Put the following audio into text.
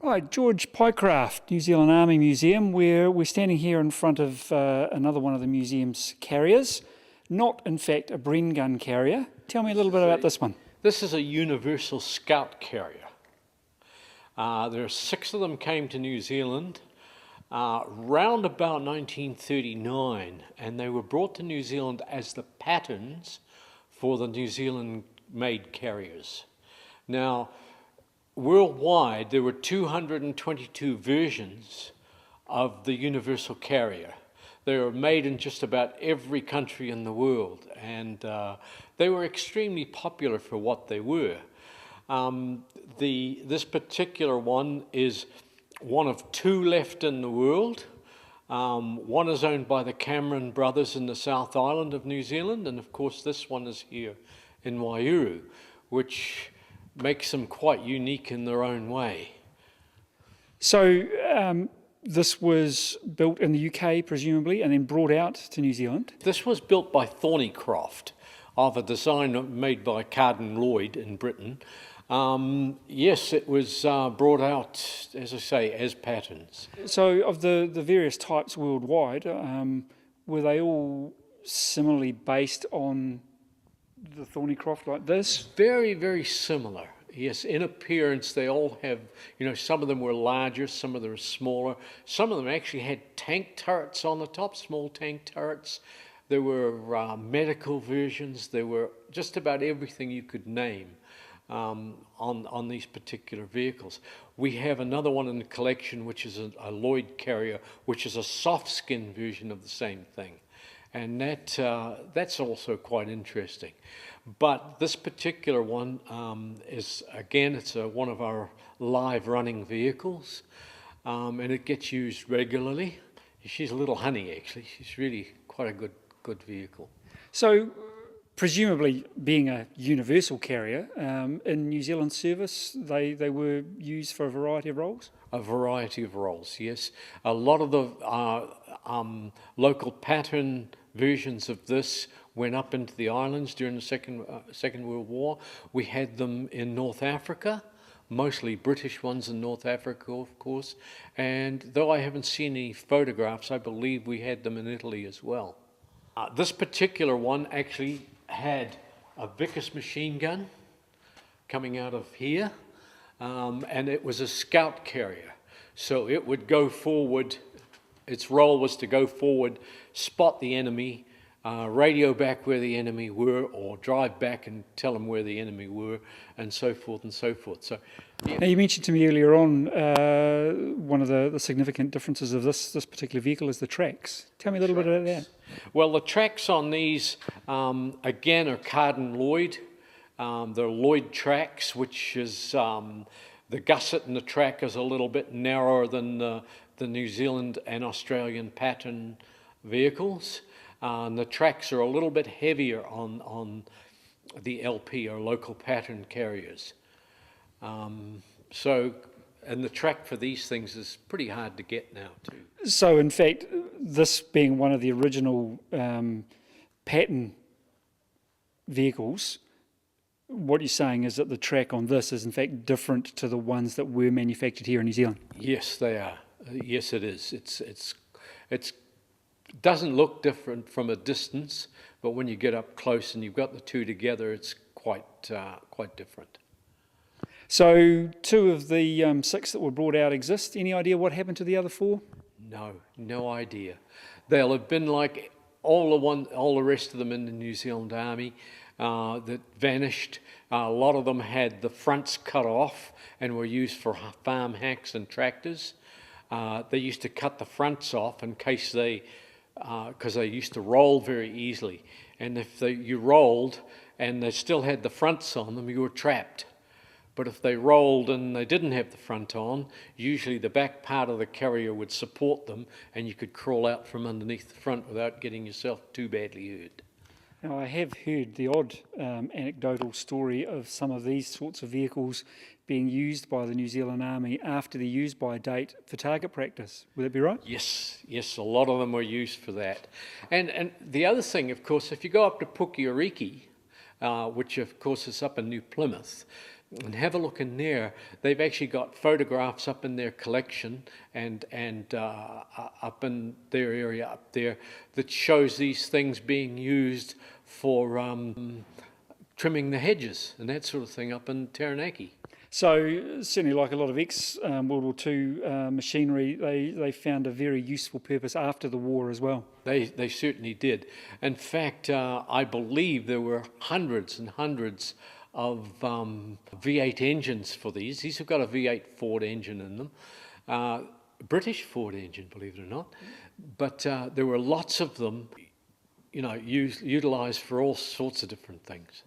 Right, George, Pycraft, New Zealand Army Museum. We're standing here in front of another one of the museum's carriers, not in fact a Bren gun carrier. Tell me a little bit about this one. This is a Universal Scout carrier. There are 6 of them came to New Zealand round about 1939, and they were brought to New Zealand as the patterns for the New Zealand-made carriers. Now, worldwide, there were 222 versions of the Universal Carrier. They were made in just about every country in the world, and they were extremely popular for what they were. This particular one is one of 2 left in the world. One is owned by the Cameron brothers in the South Island of New Zealand, and of course this one is here in Waiouru, which makes them quite unique in their own way. So this was built in the UK, presumably, and then brought out to New Zealand? This was built by Pycraft, of a design made by Carden Lloyd in Britain. Yes, it was brought out, as I say, as patterns. So of the various types worldwide, were they all similarly based on the Thornycroft like this? Very, very similar. Yes, in appearance they all have, some of them were larger, some of them were smaller. Some of them actually had tank turrets on the top, small tank turrets. There were medical versions. There were just about everything you could name on these particular vehicles. We have another one in the collection, which is a Lloyd carrier, which is a soft skin version of the same thing. And that's also quite interesting. But this particular one is, again, it's one of our live running vehicles, and it gets used regularly. She's a little honey, actually. She's really quite a good vehicle. So, presumably, being a universal carrier, in New Zealand service, they were used for a variety of roles? A variety of roles, yes. A lot of the local pattern versions of this went up into the islands during the Second World War. We had them in North Africa, mostly British ones in North Africa, of course. And though I haven't seen any photographs, I believe we had them in Italy as well. This particular one actually had a Vickers machine gun coming out of here, and it was a scout carrier. So it would go forward. Its role was to go forward, spot the enemy, radio back where the enemy were, or drive back and tell them where the enemy were, and so forth and so forth. So, yeah. Now, you mentioned to me earlier on one of the significant differences of this particular vehicle is the tracks. Tell me a little bit about that. Well, the tracks on these, again, are Carden Lloyd. They're Lloyd tracks, which is the gusset in the track is a little bit narrower than the New Zealand and Australian pattern vehicles. And the tracks are a little bit heavier on the LP, or local pattern carriers. And the track for these things is pretty hard to get now too. So in fact, this being one of the original pattern vehicles, what you're saying is that the track on this is in fact different to the ones that were manufactured here in New Zealand? Yes, they are. Yes, it is. It doesn't look different from a distance, but when you get up close and you've got the two together, it's quite different. So 2 of the 6 that were brought out exist. Any idea what happened to the other 4? No idea. They'll have been like all the rest of them in the New Zealand Army that vanished. A lot of them had the fronts cut off and were used for farm hacks and tractors. They used to cut the fronts off in case because they used to roll very easily. And if you rolled and they still had the fronts on them, you were trapped. But if they rolled and they didn't have the front on, usually the back part of the carrier would support them, and you could crawl out from underneath the front without getting yourself too badly hurt. Now, I have heard the odd anecdotal story of some of these sorts of vehicles being used by the New Zealand Army after the use-by date for target practice. Would that be right? Yes, a lot of them were used for that. And the other thing, of course, if you go up to Pycraft, which of course is up in New Plymouth, and have a look in there. They've actually got photographs up in their collection and up in their area up there that shows these things being used for trimming the hedges and that sort of thing up in Taranaki. So certainly, like a lot of ex-World War II machinery, they found a very useful purpose after the war as well. They certainly did. In fact, I believe there were hundreds and hundreds of V8 engines for these. These have got a V8 Ford engine in them, British Ford engine, believe it or not. But there were lots of them, utilised for all sorts of different things.